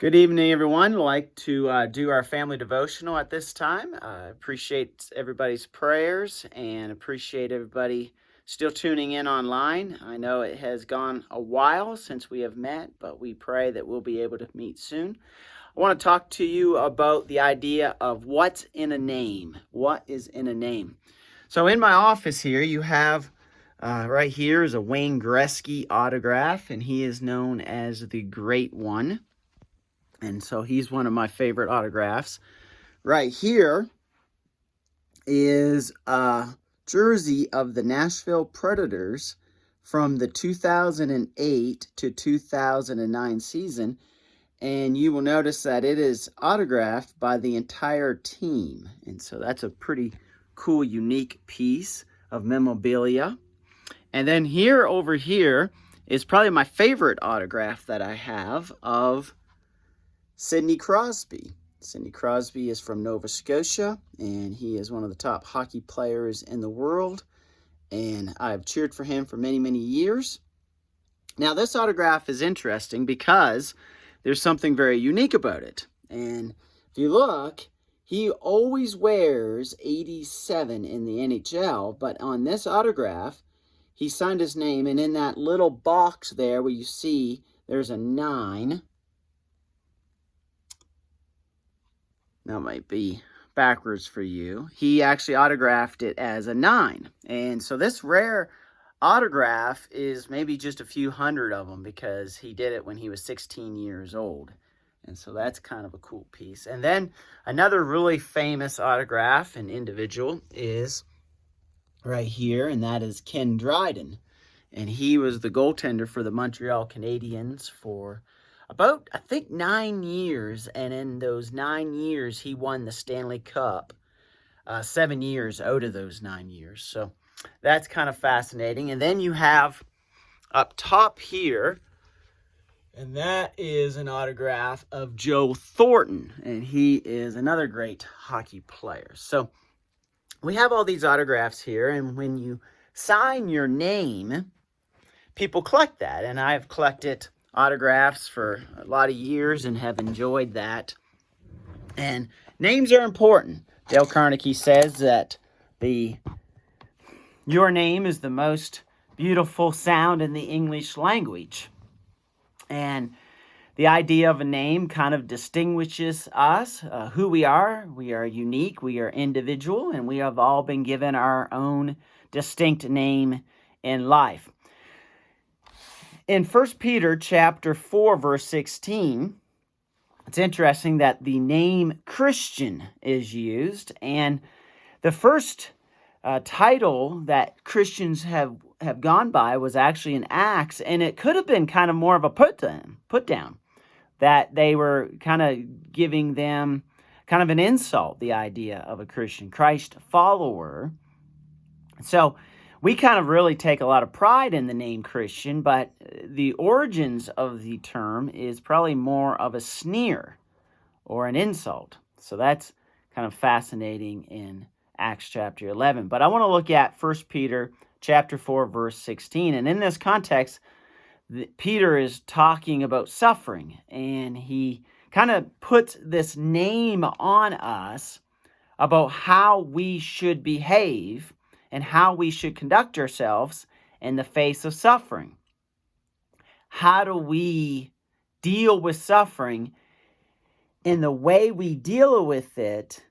Good evening, everyone. I'd like to do our family devotional at this time. I appreciate everybody's prayers and appreciate everybody still tuning in online. I know it has gone a while since we have met, but we pray that we'll be able to meet soon. I want to talk to you about the idea of what's in a name. What is in a name? So in my office here, you have right here is a Wayne Gretzky autograph, and he is known as the Great One. And so he's one of my favorite autographs. Right here is a jersey of the Nashville Predators from the 2008 to 2009 season. And you will notice that it is autographed by the entire team. And so that's a pretty cool, unique piece of memorabilia. And then over here is probably my favorite autograph that I have of Sidney Crosby. Sidney Crosby is from Nova Scotia, and he is one of the top hockey players in the world, and I've cheered for him for many, many years. Now, this autograph is interesting because there's something very unique about it. And if you look, he always wears 87 in the NHL, but on this autograph, he signed his name, and in that little box there where you see there's a 9, that might be backwards for you. He actually autographed it as a 9. And so this rare autograph is maybe just a few hundred of them because he did it when he was 16 years old. And so that's kind of a cool piece. And then another really famous autograph and individual is right here, and that is Ken Dryden. And he was the goaltender for the Montreal Canadiens for about, I think, 9 years, and in those 9 years, he won the Stanley Cup 7 years out of those 9 years. So that's kind of fascinating. And then you have up top here, and that is an autograph of Joe Thornton, and he is another great hockey player. So we have all these autographs here, and when you sign your name, people collect that, and I've collected autographs for a lot of years and have enjoyed that. And names are important. Dale Carnegie says that your name is the most beautiful sound in the English language. And the idea of a name kind of distinguishes us, who we are. We are unique, we are individual, and we have all been given our own distinct name in life. In 1 Peter chapter 4, verse 16, it's interesting that the name Christian is used. And the first title that Christians have gone by was actually in Acts. And it could have been kind of more of a put down, that they were kind of giving them kind of an insult, the idea of a Christian, Christ follower. So we kind of really take a lot of pride in the name Christian, but the origins of the term is probably more of a sneer or an insult. So that's kind of fascinating in Acts chapter 11. But I want to look at 1 Peter chapter 4, verse 16. And in this context, Peter is talking about suffering, and he kind of puts this name on us about how we should behave and how we should conduct ourselves in the face of suffering. How do we deal with suffering? And the way we deal with it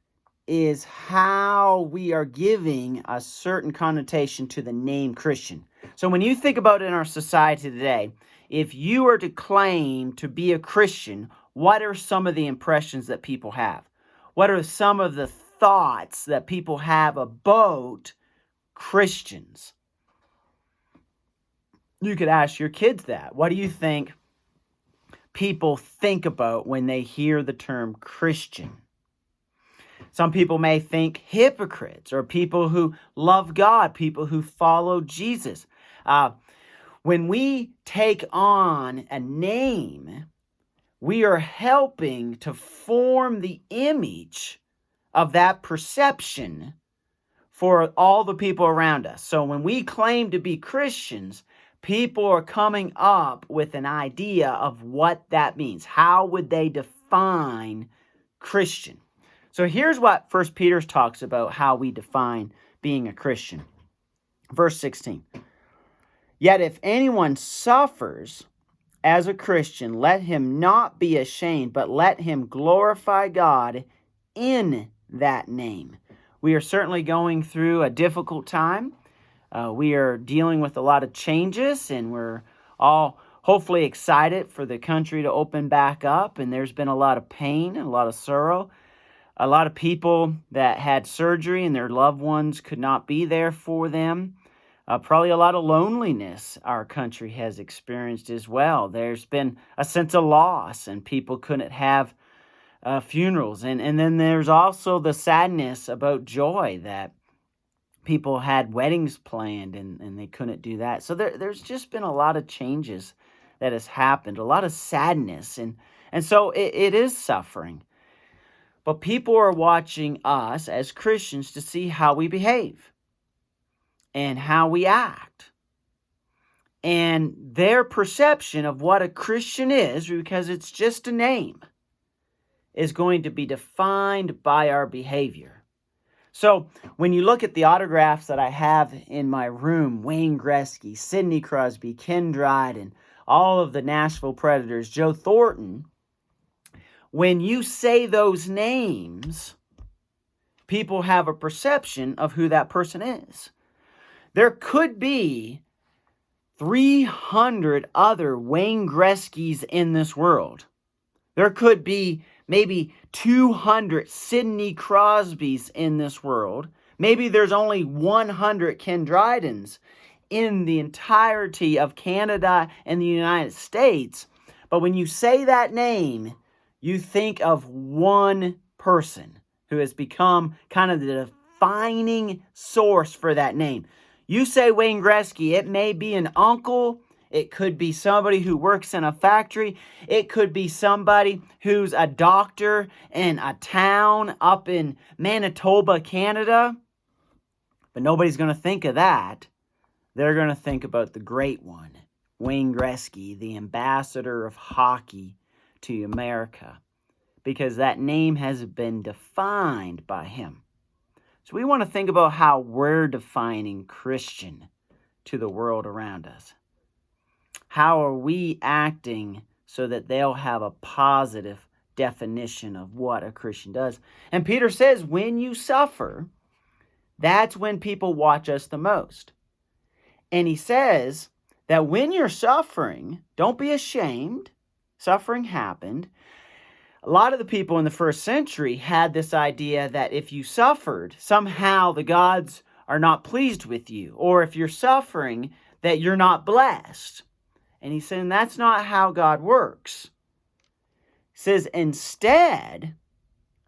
is how we are giving a certain connotation to the name Christian. So when you think about it in our society today, if you are to claim to be a Christian, what are some of the impressions that people have? What are some of the thoughts that people have about Christians? You could ask your kids that. What do you think people think about when they hear the term Christian? Some people may think hypocrites, or people who love God, people who follow Jesus. When we take on a name, we are helping to form the image of that perception for all the people around us. So when we claim to be Christians, People are coming up with an idea of what that means. How would they define Christian? So here's what 1 Peter talks about how we define being a Christian. Verse 16. Yet if anyone suffers as a Christian, let him not be ashamed, but let him glorify God in that name. We are certainly going through a difficult time. We are dealing with a lot of changes, and we're all hopefully excited for the country to open back up. And there's been a lot of pain and a lot of sorrow. A lot of people that had surgery and their loved ones could not be there for them. Probably a lot of loneliness our country has experienced as well. There's been a sense of loss, and people couldn't have funerals. And then there's also the sadness about joy, that people had weddings planned and they couldn't do that. So there's just been a lot of changes that has happened, a lot of sadness. And so it is suffering. But people are watching us as Christians to see how we behave and how we act. And their perception of what a Christian is, because it's just a name, is going to be defined by our behavior. So when you look at the autographs that I have in my room, Wayne Gretzky, Sidney Crosby, Ken Dryden, all of the Nashville Predators, Joe Thornton, when you say those names, people have a perception of who that person is. There could be 300 other Wayne Gretzkys in this world. There could be maybe 200 Sidney Crosbys in this world. Maybe there's only 100 Ken Drydens in the entirety of Canada and the United States. But when you say that name, you think of one person who has become kind of the defining source for that name. You say Wayne Gretzky, it may be an uncle. It could be somebody who works in a factory. It could be somebody who's a doctor in a town up in Manitoba, Canada. But nobody's going to think of that. They're going to think about the great one, Wayne Gretzky, the ambassador of hockey to America, because that name has been defined by him. So we want to think about how we're defining Christian to the world around us. How are we acting so that they'll have a positive definition of what a Christian does? And Peter says, when you suffer, that's when people watch us the most. And he says that when you're suffering, don't be ashamed. Suffering happened. A lot of the people in the first century had this idea that if you suffered, somehow the gods are not pleased with you. Or if you're suffering, that you're not blessed. And he's saying that's not how God works. He says instead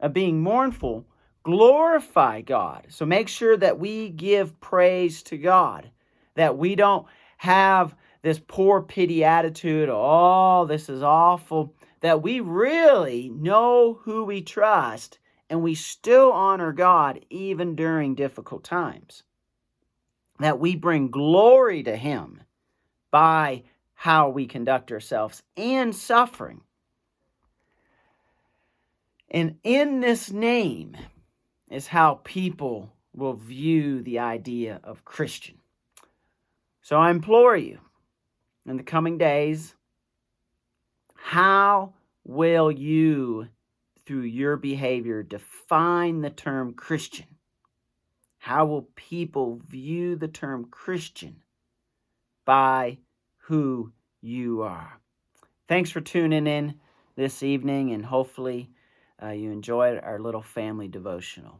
of being mournful, glorify God. So make sure that we give praise to God. That we don't have this poor pity attitude, oh, this is awful. That we really know who we trust and we still honor God even during difficult times. That we bring glory to Him by how we conduct ourselves in suffering. And in this name is how people will view the idea of Christian. So I implore you, in the coming days, how will you, through your behavior, define the term Christian? How will people view the term Christian by who you are? Thanks for tuning in this evening, and hopefully you enjoyed our little family devotional.